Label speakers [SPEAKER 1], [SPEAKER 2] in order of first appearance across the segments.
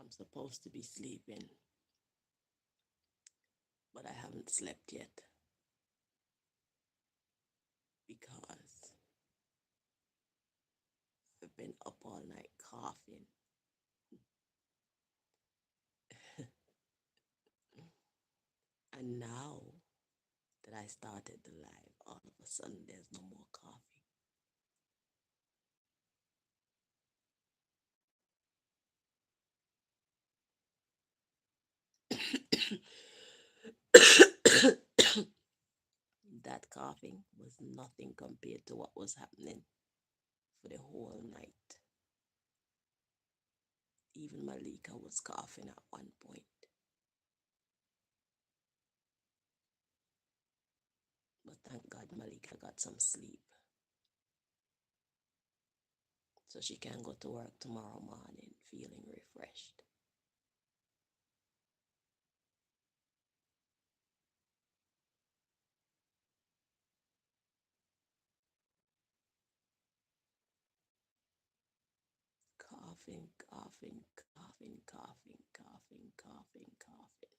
[SPEAKER 1] I'm supposed to be sleeping, but I haven't slept yet because I've been up all night coughing. And now that I started the live, all of a sudden there's no more coughing. That coughing was nothing compared to what was happening for the whole night. Even Malika was coughing at one point. But thank God Malika got some sleep. So she can go to work tomorrow morning feeling refreshed. Coughing, coughing, coughing, coughing, coughing, coughing, coughing.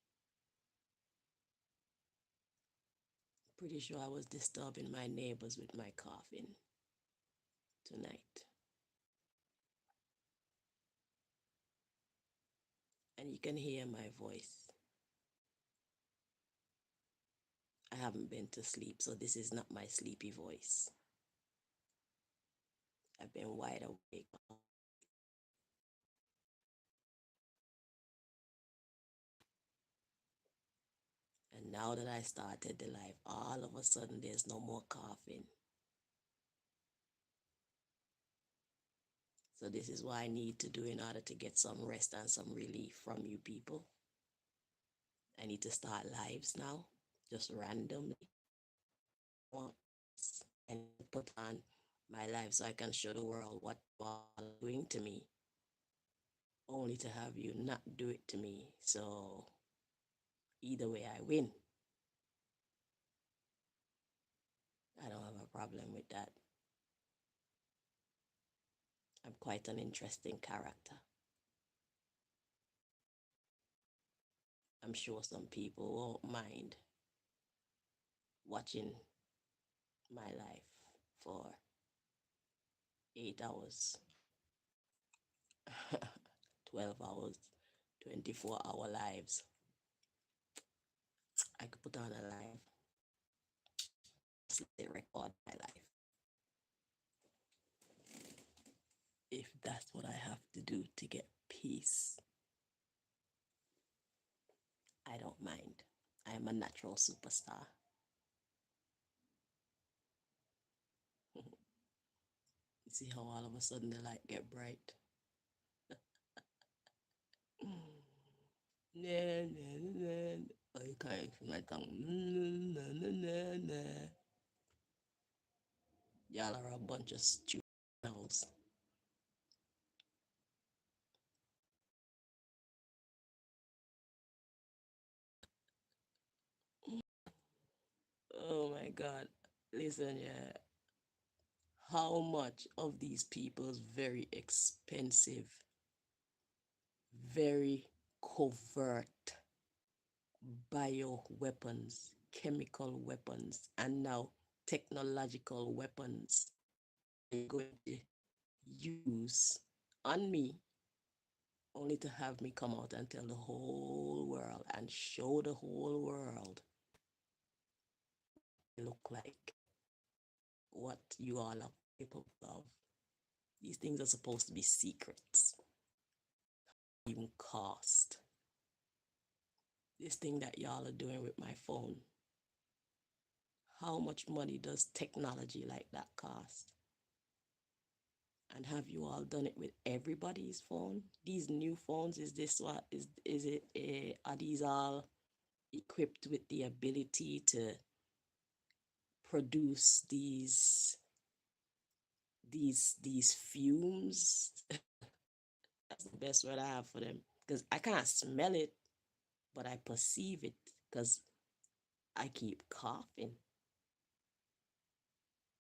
[SPEAKER 1] Pretty sure I was disturbing my neighbors with my coughing tonight. And you can hear my voice. I haven't been to sleep, so this is not my sleepy voice. I've been wide awake. And now that I started the live, all of a sudden there's no more coughing. So this is what I need to do in order to get some rest and some relief from you people. I need to start lives now, just randomly. And put on my life so I can show the world what you are doing to me, only to have you not do it to me. So either way, I win. I don't have a problem with that. I'm quite an interesting character. I'm sure some people won't mind watching my life for 8 hours, 12 hours, 24-hour lives. I could put on a live, say record my life. If that's what I have to do to get peace, I don't mind. I am a natural superstar. You see how all of a sudden the light get bright? Oh, you can't feel my tongue. Y'all are a bunch of stupid owls. Oh my God. Listen, yeah. How much of these people's very expensive, very covert bioweapons, chemical weapons, and now technological weapons are you going to use on me, only to have me come out and tell the whole world and show the whole world what I look like, what you all are capable of. These things are supposed to be secrets. Even cost. This thing that y'all are doing with my phone. How much money does technology like that cost? And have you all done it with everybody's phone? These new phones, is this what is it? Are these all equipped with the ability to produce these fumes? That's the best word I have for them, because I can't smell it, but I perceive it because I keep coughing.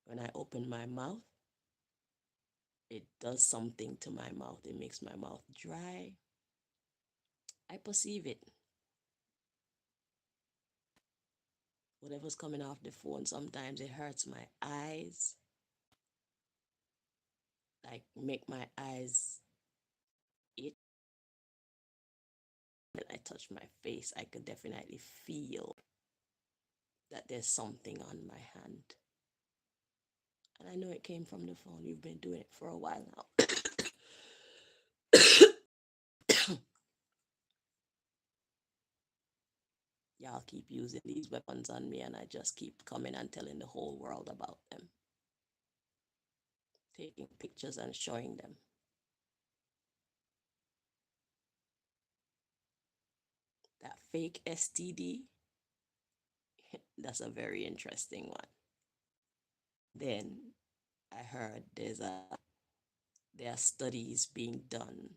[SPEAKER 1] When I open my mouth, it does something to my mouth. It makes my mouth dry. I perceive it. Whatever's coming off the phone, sometimes it hurts my eyes, like make my eyes itch. When I touch my face, I could definitely feel that there's something on my hand. And I know it came from the phone. You've been doing it for a while now. Y'all keep using these weapons on me, and I just keep coming and telling the whole world about them, taking pictures and showing them. That fake STD, that's a very interesting one. Then I heard there are studies being done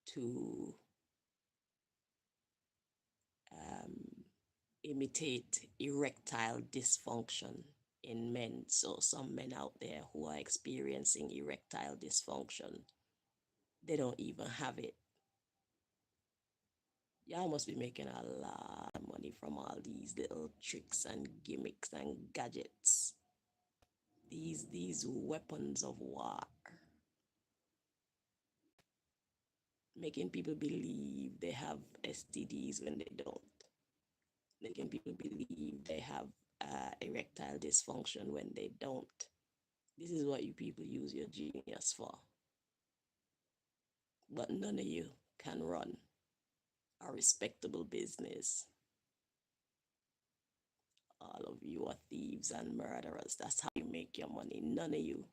[SPEAKER 1] to imitate erectile dysfunction in men. So some men out there who are experiencing erectile dysfunction, they don't even have it. Y'all must be making a lot of money from all these little tricks and gimmicks and gadgets. These weapons of war. Making people believe they have STDs when they don't. Making people believe they have erectile dysfunction when they don't. This is what you people use your genius for. But none of you can run a respectable business. All of you are thieves and murderers. That's how you make your money. None of you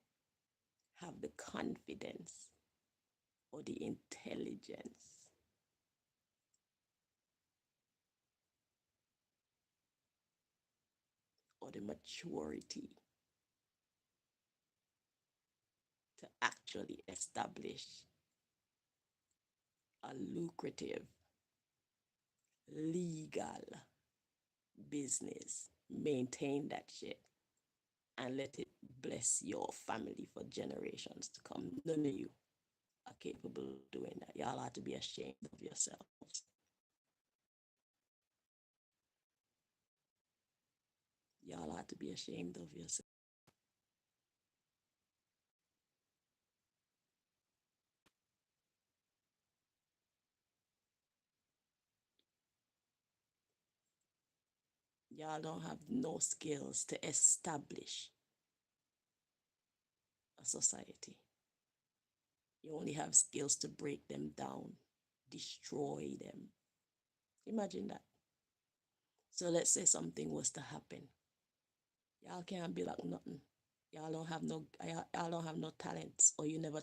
[SPEAKER 1] have the confidence or the intelligence or the maturity to actually establish a lucrative, legal business. Maintain that shit and let it bless your family for generations to come. None of you are capable of doing that. Y'all ought to be ashamed of yourselves. Y'all ought to be ashamed of yourself. Y'all don't have no skills to establish a society. You only have skills to break them down, destroy them. Imagine that. So let's say something was to happen. Y'all can't be like nothing. Y'all don't have no talents, or you never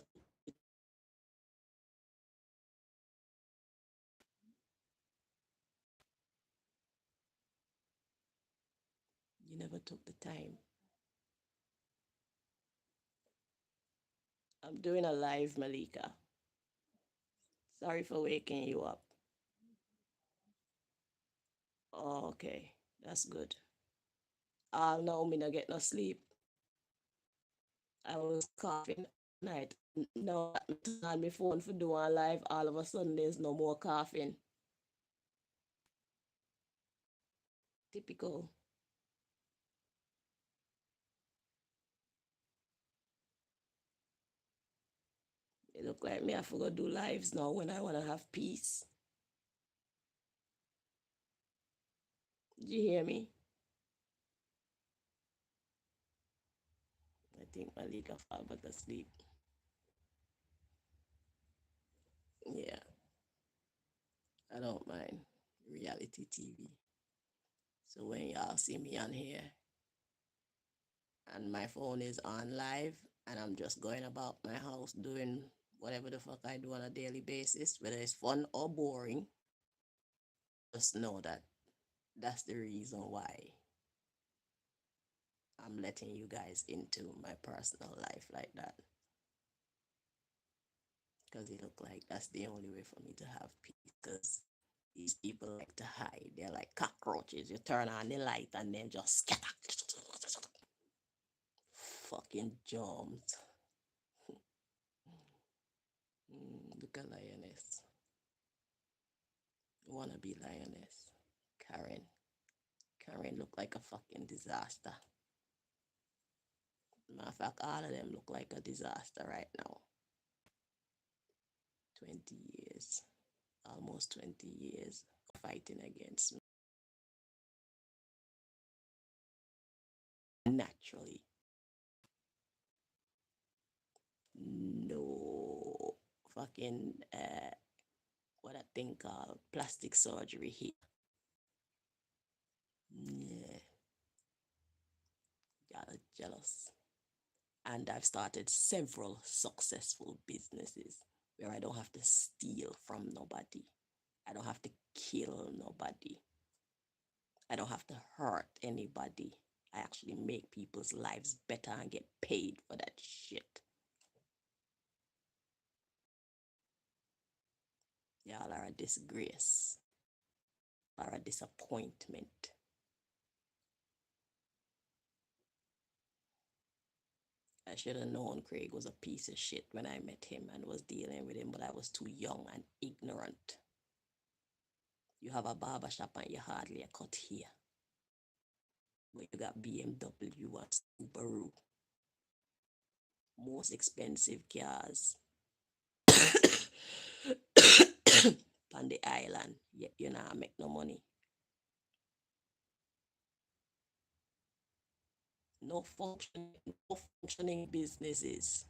[SPEAKER 1] took the time. I'm doing a live, Malika. Sorry for waking you up. Oh, okay, that's good. No, me not get no sleep. I was coughing night. Now I turn on my phone for doing live. All of a sudden, there's no more coughing. Typical. It look like me I forgot to do lives now when I wanna have peace. Did you hear me? I think Malika fall back asleep. Yeah, I don't mind reality TV. So when y'all see me on here and my phone is on live and I'm just going about my house doing whatever the fuck I do on a daily basis, whether it's fun or boring, just know that that's the reason why I'm letting you guys into my personal life like that. Because it look like that's the only way for me to have peace. Because these people like to hide. They're like cockroaches. You turn on the light and then just scatter. Fucking germs. Look at lioness. Wanna be lioness. Karen. Karen look like a fucking disaster. Matter of fact, all of them look like a disaster right now. 20 years, almost 20 years fighting against me. Naturally, no fucking, what I think called plastic surgery here. Yeah, y'all are jealous. And I've started several successful businesses where I don't have to steal from nobody. I don't have to kill nobody. I don't have to hurt anybody. I actually make people's lives better and get paid for that shit. Y'all are a disgrace. Are a disappointment. I should have known Craig was a piece of shit when I met him and was dealing with him, but I was too young and ignorant. You have a barber shop and you hardly a cut here. But you got BMW and Subaru. Most expensive cars on the island, yet you know, make no money. No functioning businesses.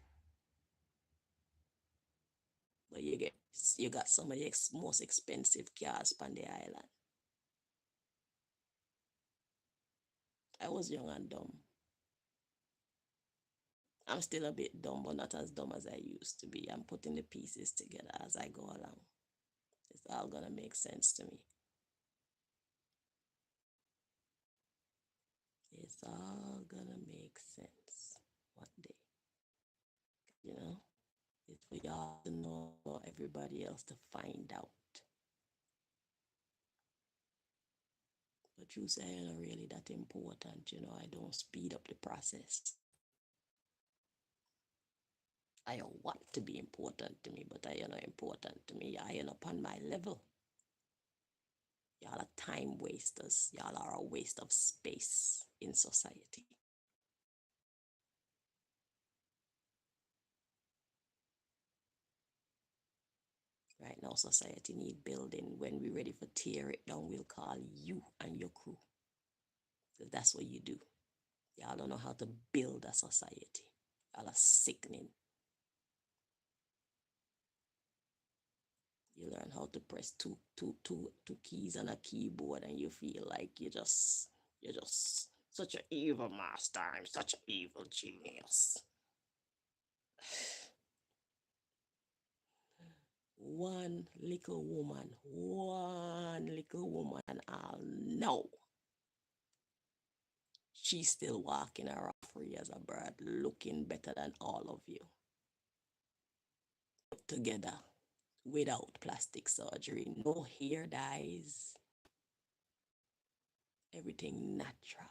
[SPEAKER 1] But you got some of the most expensive cars on the island. I was young and dumb. I'm still a bit dumb, but not as dumb as I used to be. I'm putting the pieces together as I go along. It's all gonna make sense to me. It's all gonna make sense one day. You know, it's for y'all to know, for everybody else to find out. But you say it's not really that important, you know, I don't speed up the process. I don't want to be important to me, but I am not important to me. I am upon my level. Y'all are time wasters. Y'all are a waste of space in society. Right now, society need building. When we're ready for tear it down, we'll call you and your crew. Because that's what you do. Y'all don't know how to build a society. Y'all are sickening. You learn how to press two keys on a keyboard and you feel like you're just such an evil master. I'm such an evil genius. One little woman, and I'll know she's still walking around free as a bird, looking better than all of you. Put together, without plastic surgery, no hair dyes, everything natural.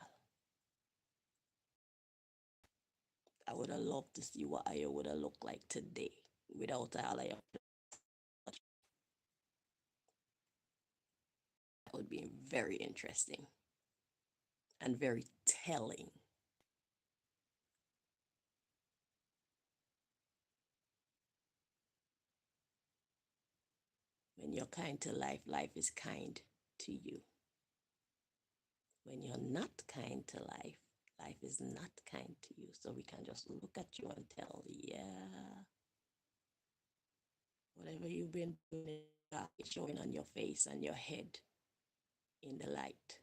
[SPEAKER 1] I would have loved to see what I would have looked like today without all of your. That would be very interesting and very telling. When you're kind to life, life is kind to you. When you're not kind to life, life is not kind to you. So we can just look at you and tell, yeah, whatever you've been doing is showing on your face and your head in the light.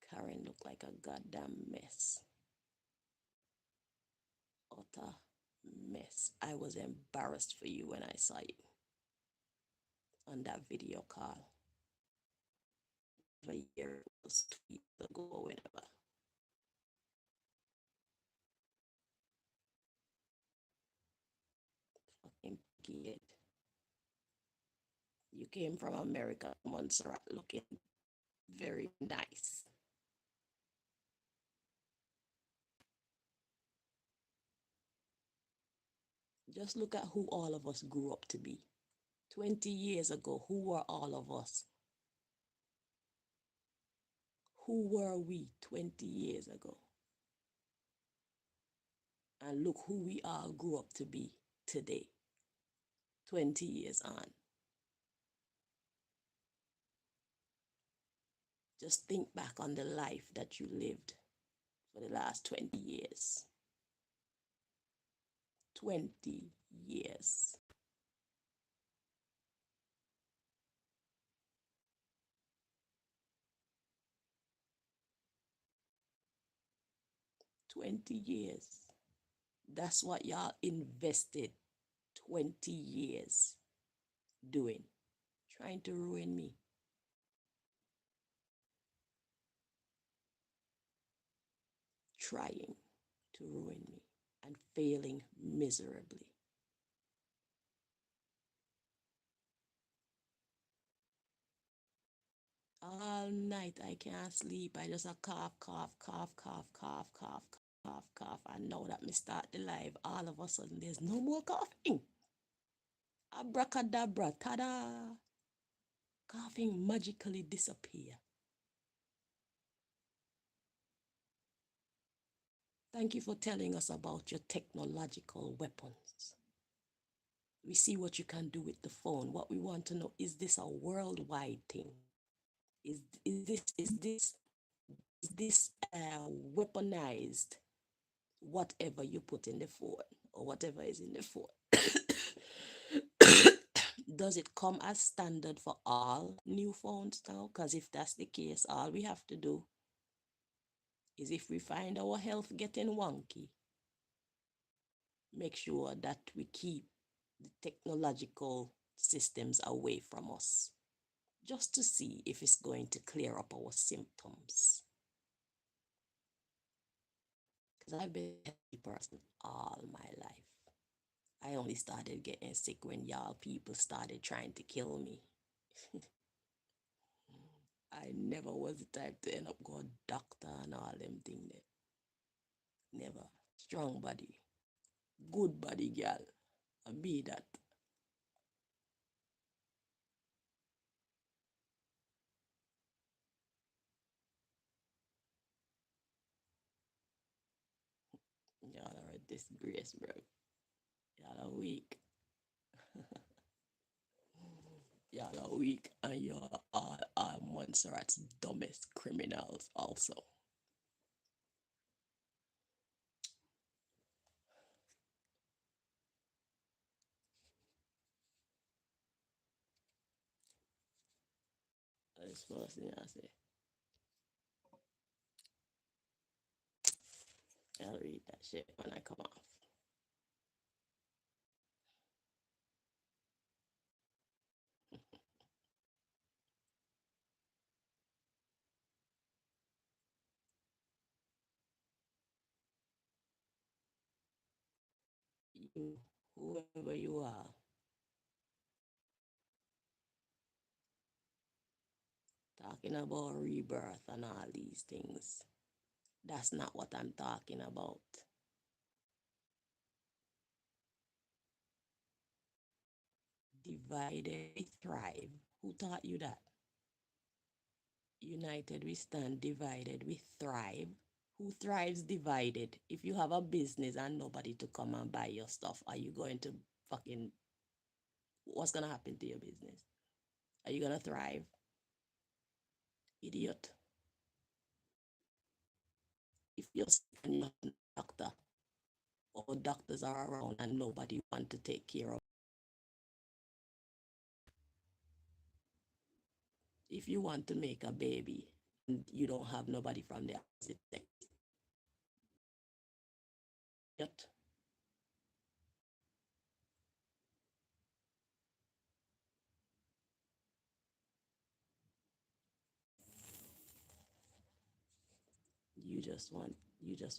[SPEAKER 1] Karen looked like a goddamn mess. Utter mess. I was embarrassed for you when I saw you on that video call. A year was 2 years ago or whenever. Fucking kid. You came from America, Montserrat, looking very nice. Just look at who all of us grew up to be. 20 years ago, who were all of us? Who were we 20 years ago? And look who we all grew up to be today, 20 years on. Just think back on the life that you lived for the last 20 years. 20 years. $20. That's what y'all invested 20 years doing, trying to ruin me. Trying to ruin me and failing miserably. All night I can't sleep. I just a cough, cough, cough, cough, cough, cough, cough, cough. And now that me start the live, all of a sudden there's no more coughing. Abracadabra, tada! Coughing magically disappear. Thank you for telling us about your technological weapons. We see what you can do with the phone. What we want to know, is this a worldwide thing? Is this weaponized whatever you put in the phone or whatever is in the phone? Does it come as standard for all new phones now? Because if that's the case, all we have to do is, if we find our health getting wonky, make sure that we keep the technological systems away from us, just to see if it's going to clear up our symptoms. Because I've been a healthy person all my life. I only started getting sick when y'all people started trying to kill me. I never was the type to end up going doctor and all them things there. Never. Strong body. Good body, girl. I be that. Y'all are a disgrace, bro. Y'all are weak. Y'all are weak, and y'all are Montserrat's dumbest criminals also. That's the first thing I say. I'll read that shit when I come off. You, whoever you are, talking about rebirth and all these things. That's not what I'm talking about. Divided we thrive. Who taught you that? United we stand, divided we thrive. Who thrives divided? If you have a business and nobody to come and buy your stuff, are you going to fucking, what's gonna happen to your business? Are you gonna thrive? Idiot. If you're sick and you're a doctor, or doctors are around and nobody want to take care of, if you want to make a baby and you don't have nobody from the opposite sex, yet you just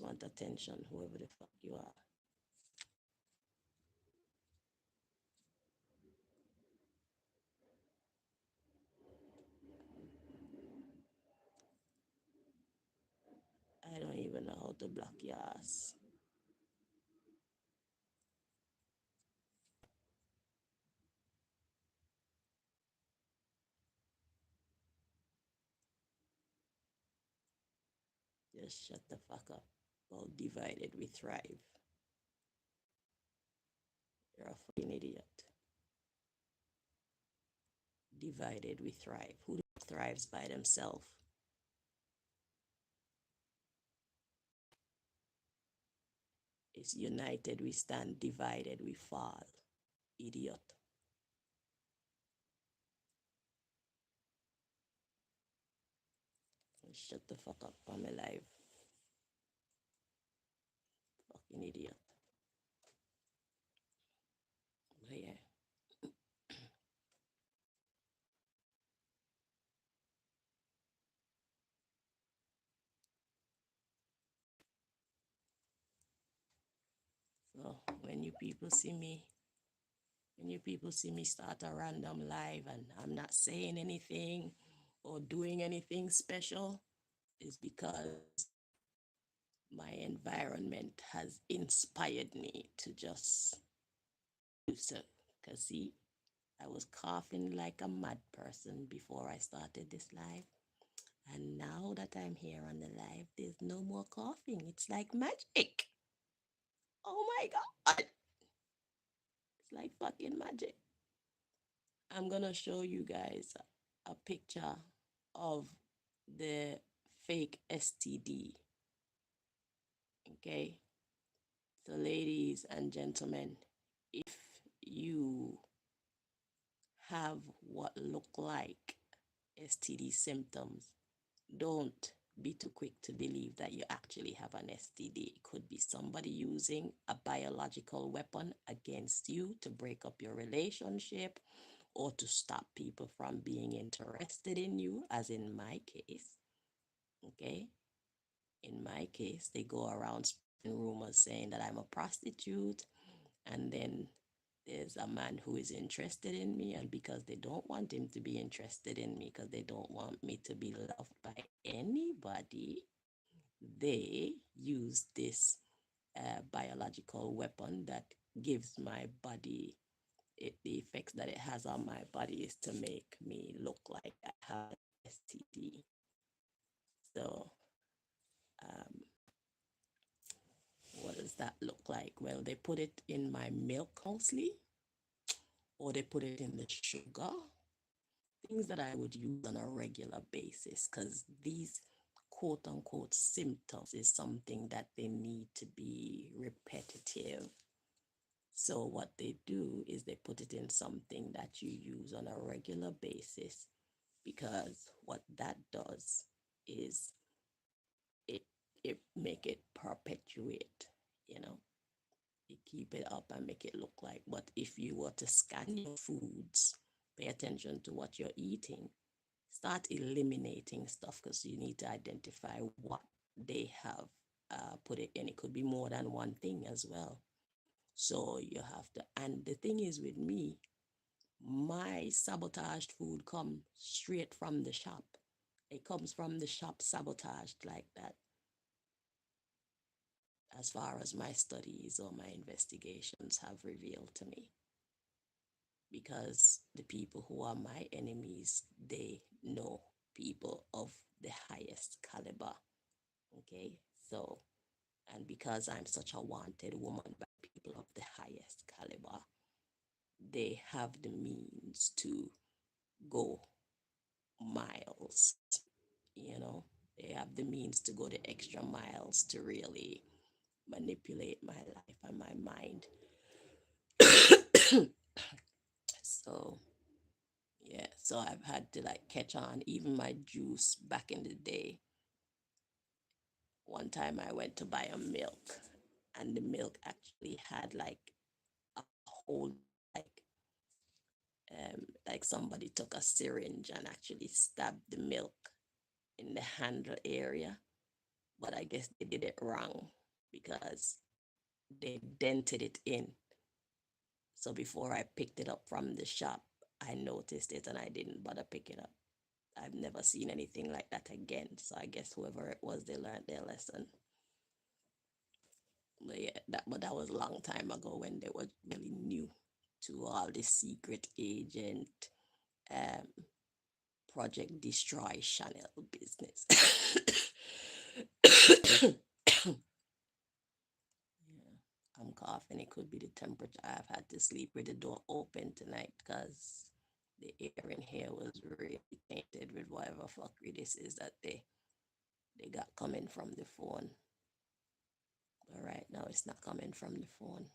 [SPEAKER 1] want attention, whoever the fuck you are. I don't even know how to block your ass. Just shut the fuck up. Well, divided we thrive. You're a fucking idiot. Divided we thrive. Who thrives by themselves? It's united we stand, divided we fall. Idiot. Shut the fuck up. I'm alive. Fucking idiot. But yeah. So when you people see me start a random live and I'm not saying anything or doing anything special, is because my environment has inspired me to just do so. Because see, I was coughing like a mad person before I started this live. And now that I'm here on the live, there's no more coughing. It's like magic. Oh my God. It's like fucking magic. I'm gonna show you guys a picture of the fake STD. Okay. So ladies and gentlemen, if you have what look like STD symptoms, don't be too quick to believe that you actually have an STD. It could be somebody using a biological weapon against you to break up your relationship or to stop people from being interested in you, as in my case. Okay? In my case, they go around spreading rumors saying that I'm a prostitute, and then there's a man who is interested in me, and because they don't want him to be interested in me, because they don't want me to be loved by anybody, they use this biological weapon that gives my body the effects that it has on my body is to make me look like I have STD. So what does that look like? Well, they put it in my milk mostly, or they put it in the sugar, things that I would use on a regular basis, because these quote unquote symptoms is something that they need to be repetitive. So what they do is they put it in something that you use on a regular basis, because what that does is it it make it perpetuate, you know. You keep it up and make it look like. But if you were to scan your foods, pay attention to what you're eating, start eliminating stuff, because you need to identify what they have put it in. It could be more than one thing as well. So you have to, and the thing is with me, my sabotaged food comes straight from the shop. It comes from the shop sabotaged like that, as far as my studies or my investigations have revealed to me. Because the people who are my enemies, they know people of the highest caliber. Okay, so, and because I'm such a wanted woman by people of the highest caliber, they have the means to go miles, you know, they have the means to go the extra miles to really manipulate my life and my mind. So yeah, so I've had to like catch on. Even my juice back in the day, one time I went to buy a milk, and the milk actually had like a whole like somebody took a syringe and actually stabbed the milk in the handle area. But I guess they did it wrong, because they dented it in. So before I picked it up from the shop, I noticed it and I didn't bother pick it up. I've never seen anything like that again. So I guess whoever it was, they learned their lesson. But yeah, that was a long time ago when they were really new to all this secret agent, um, Project Destroy Channel business. Yeah, I'm coughing. It could be the temperature. I've had to sleep with the door open tonight because the air in here was really tainted with whatever fuckery this is that they got coming from the phone. But right now it's not coming from the phone.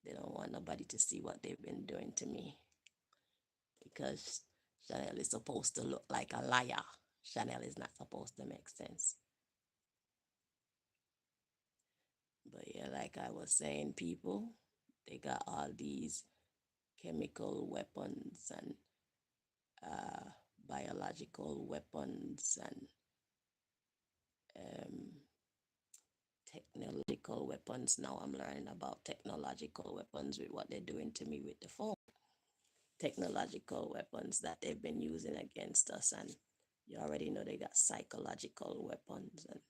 [SPEAKER 1] They don't want nobody to see what they've been doing to me because Chanel is supposed to look like a liar. Chanel is not supposed to make sense. But yeah, like I was saying, people, they got all these chemical weapons and uh, biological weapons and um, technological weapons. Now I'm learning about technological weapons with what they're doing to me with the phone. Technological weapons that they've been using against us, and you already know they got psychological weapons and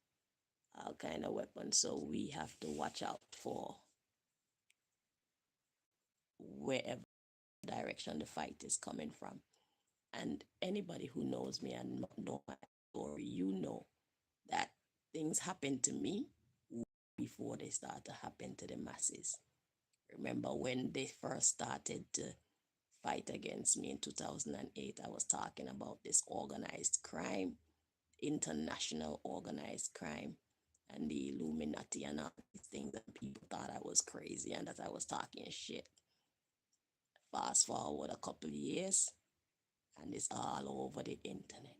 [SPEAKER 1] all kind of weapons. So we have to watch out for wherever direction the fight is coming from. And anybody who knows me and know my story, you know that things happen to me before they start to happen to the masses. Remember when they first started to fight against me in 2008, I was talking about this organized crime, international organized crime, and the Illuminati and all these things, and people thought I was crazy and that I was talking shit. Fast forward a couple of years, and it's all over the internet.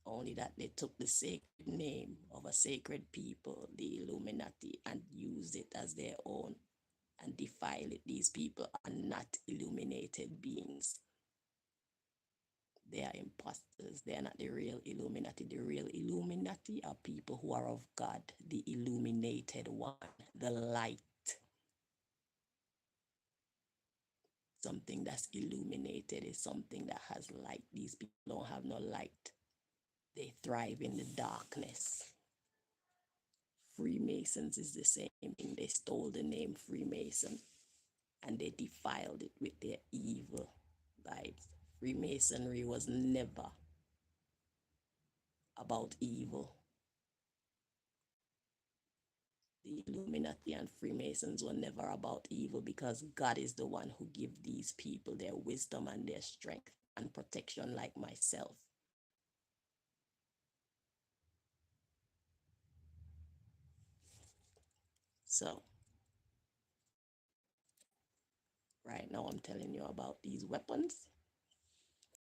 [SPEAKER 1] Only that they took the sacred name of a sacred people, the Illuminati, and used it as their own and defile it. These people are not illuminated beings. They are imposters. They are not the real Illuminati. The real Illuminati are people who are of God, the illuminated one, the light. Something that's illuminated is something that has light. These people don't have no light. They thrive in the darkness. Freemasons is the same thing. They stole the name Freemason and they defiled it with their evil vibes. Freemasonry was never about evil. The Illuminati and Freemasons were never about evil because God is the one who gives these people their wisdom and their strength and protection, like myself. So right now I'm telling you about these weapons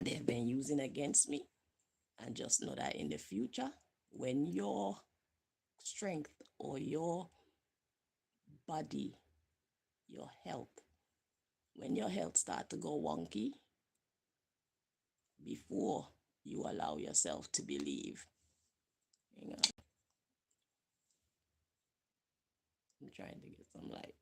[SPEAKER 1] they've been using against me. And just know that in the future, when your strength or your body, your health, when your health start to go wonky, before you allow yourself to believe, hang on, I'm trying to get some light.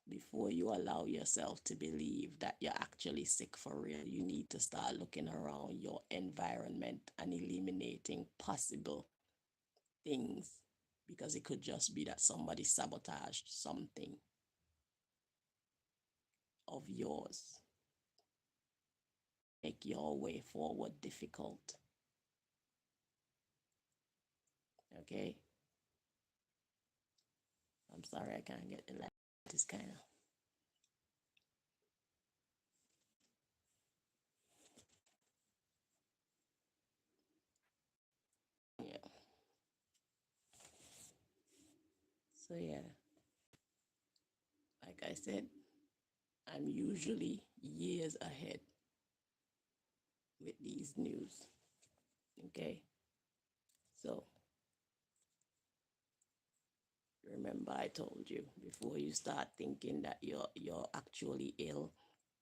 [SPEAKER 1] Before you allow yourself to believe that you're actually sick for real, you need to start looking around your environment and eliminating possible things, because it could just be that somebody sabotaged something of yours. Make your way forward difficult. Okay? I'm sorry I can't get the light. It's kind of. Yeah. So, yeah. Like I said, I'm usually years ahead with these news. Okay? So, remember I told you, before you start thinking that you're actually ill,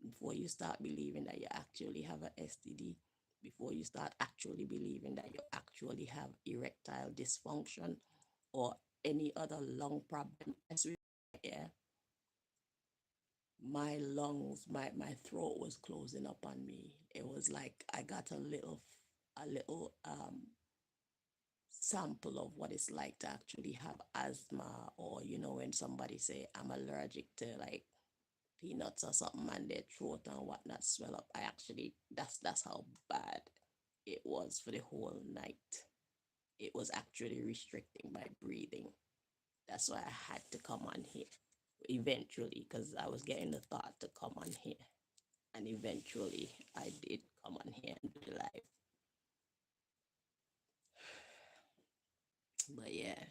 [SPEAKER 1] before you start believing that you actually have an STD, before you start actually believing that you actually have erectile dysfunction or any other lung problem, yeah, my lungs, my throat was closing up on me. It was like I got a little sample of what it's like to actually have asthma, or when somebody say I'm allergic to like peanuts or something and their throat and whatnot swell up. I actually, that's how bad it was for the whole night. It was actually restricting my breathing. That's why I had to come on here eventually, because I was getting the thought to come on here. And eventually I did come on here and do the live. But yeah,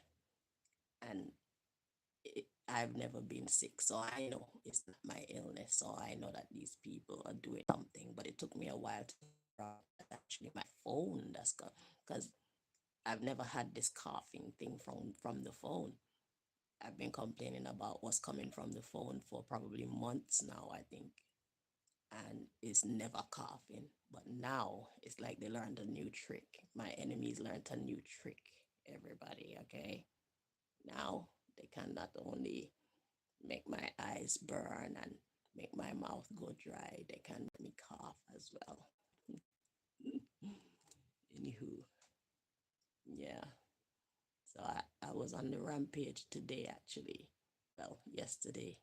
[SPEAKER 1] and I've never been sick, so I know it's not my illness. So I know that these people are doing something, but it took me a while to figure out that actually my phone that's gone, because I've never had this coughing thing from the phone. I've been complaining about what's coming from the phone for probably months now, I think, and it's never coughing. But now it's like they learned a new trick. My enemies learned a new trick, everybody, okay? Now they can not only make my eyes burn and make my mouth go dry, they can make me cough as well. Anywho, yeah. So I was on the rampage today, actually. Well, yesterday,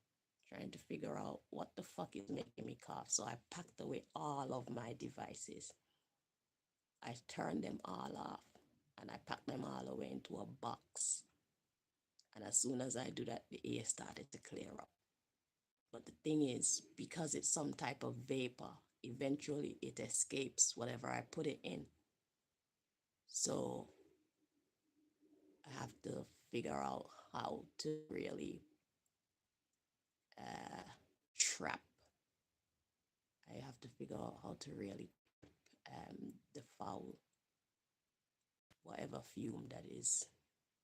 [SPEAKER 1] trying to figure out what the fuck is making me cough. So I packed away all of my devices. I turned them all off and I packed them all away into a box. And as soon as I do that, the air started to clear up. But the thing is, because it's some type of vapor, eventually it escapes whatever I put it in. So I have to figure out how to really trap. I have to figure out how to really the foul, whatever fume that is,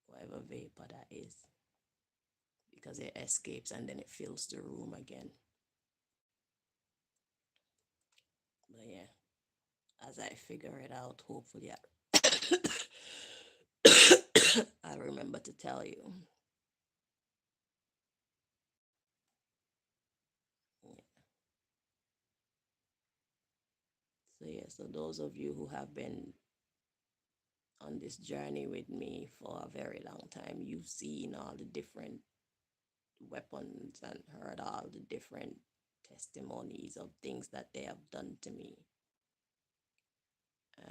[SPEAKER 1] whatever vapor that is, because it escapes and then it fills the room again. But yeah, as I figure it out, hopefully I'll remember to tell you. Yeah. So yeah, so those of you who have been on this journey with me for a very long time, you've seen all the different weapons and heard all the different testimonies of things that they have done to me.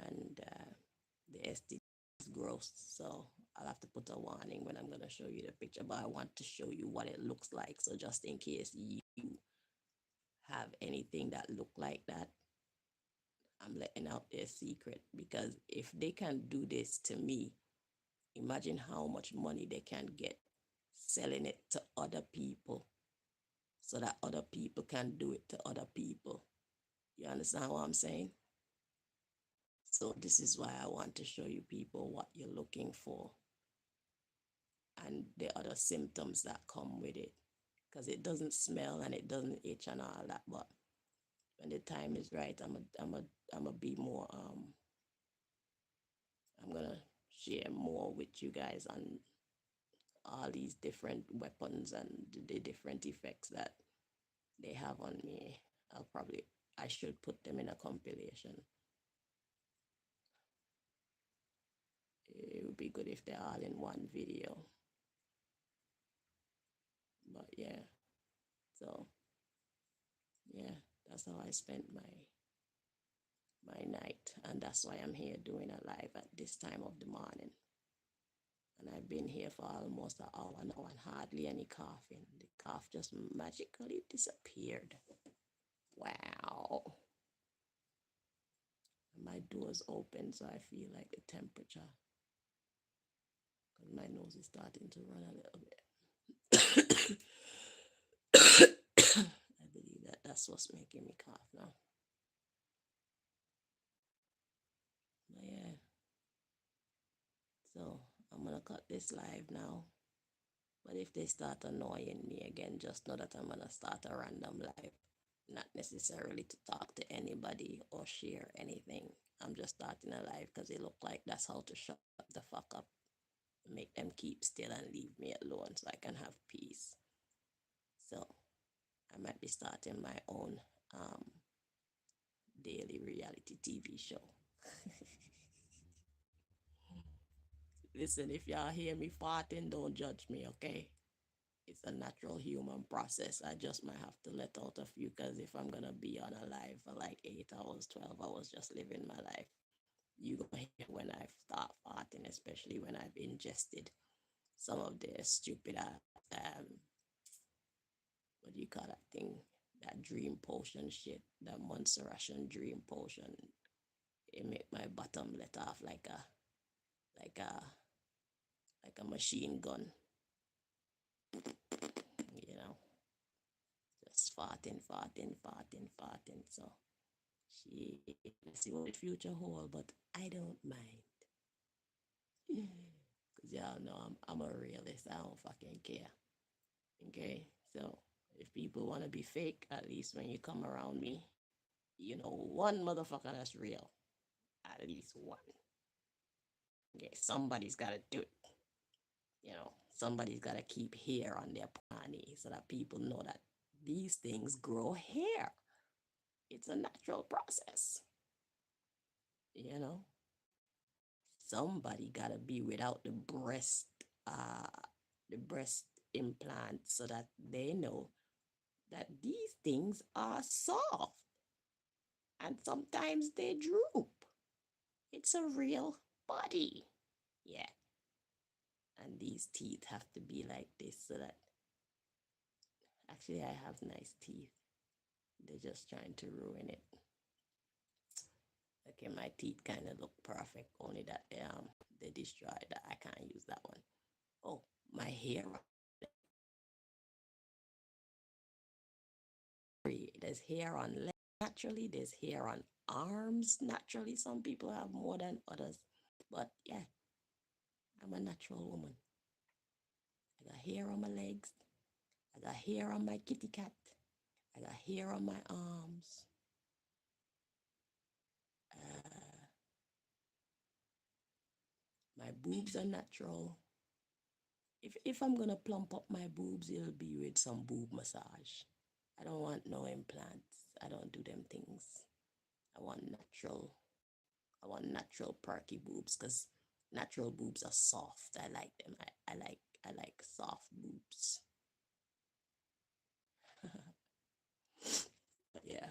[SPEAKER 1] And the STD is gross, so I'll have to put a warning when I'm going to show you the picture, but I want to show you what it looks like. So just in case you have anything that look like that, I'm letting out their secret, because if they can do this to me, imagine how much money they can get selling it to other people so that other people can do it to other people. You understand what I'm saying? So this is why I want to show you people what you're looking for and the other symptoms that come with it, because it doesn't smell and it doesn't itch and all that, but when the time is right, I'm a be more I'm gonna share more with you guys on all these different weapons and the different effects that they have on me. I should put them in a compilation. It would be good if they're all in one video. But yeah, so yeah, that's how I spent my night, and that's why I'm here doing a live at this time of the morning. And I've been here for almost an hour now and hardly any coughing. The cough just magically disappeared. Wow. My door's open, so I feel like the temperature, because my nose is starting to run a little bit. I believe that's what's making me cough now. But yeah, so I'm gonna cut this live now. But if they start annoying me again, just know that I'm gonna start a random live. Not necessarily to talk to anybody or share anything. I'm just starting a live because it looked like that's how to shut the fuck up. Make them keep still and leave me alone so I can have peace. So I might be starting my own daily reality TV show. Listen, if y'all hear me farting, don't judge me, okay? It's a natural human process. I just might have to let out a few because if I'm gonna be on a live for like 8 hours, 12 hours, just living my life, you gonna hear when I start farting, especially when I've ingested some of the stupid what do you call that thing? That dream potion shit, that MONTSERRAT'S dream potion. It make my bottom let off like a like a machine gun, you know, just farting, farting, farting, farting. So she let's see what the future hold, but I don't mind. Cause y'all know I'm a realist. I don't fucking care. Okay, so if people want to be fake, at least when you come around me, you know one motherfucker that's real. At least one. Okay, somebody's got to do it. You know, somebody's got to keep hair on their pony so that people know that these things grow hair. It's a natural process. You know, somebody got to be without uh, the breast implant so that they know that these things are soft and sometimes they droop. It's a real body. Yeah. And these teeth have to be like this so that actually I have nice teeth. They're just trying to ruin it. Okay, my teeth kind of look perfect, only that they destroyed that. I can't use that one. Oh, my hair. There's hair on legs naturally, there's hair on arms naturally. Some people have more than others. But yeah, I'm a natural woman. I got hair on my legs. I got hair on my kitty cat. I got hair on my arms. Uh, my boobs are natural. If I'm gonna plump up my boobs, it'll be with some boob massage. I don't want no implants. I don't do them things. I want natural. I want natural perky boobs because natural boobs are soft. I like them. I like soft boobs. But yeah.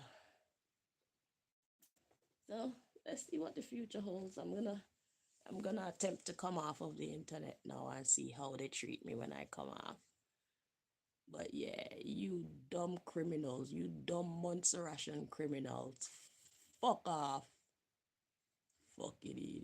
[SPEAKER 1] So let's see what the future holds. I'm gonna attempt to come off of the internet now and see how they treat me when I come off. But yeah, you dumb criminals, you dumb Montserratian criminals, fuck off. Fuck it.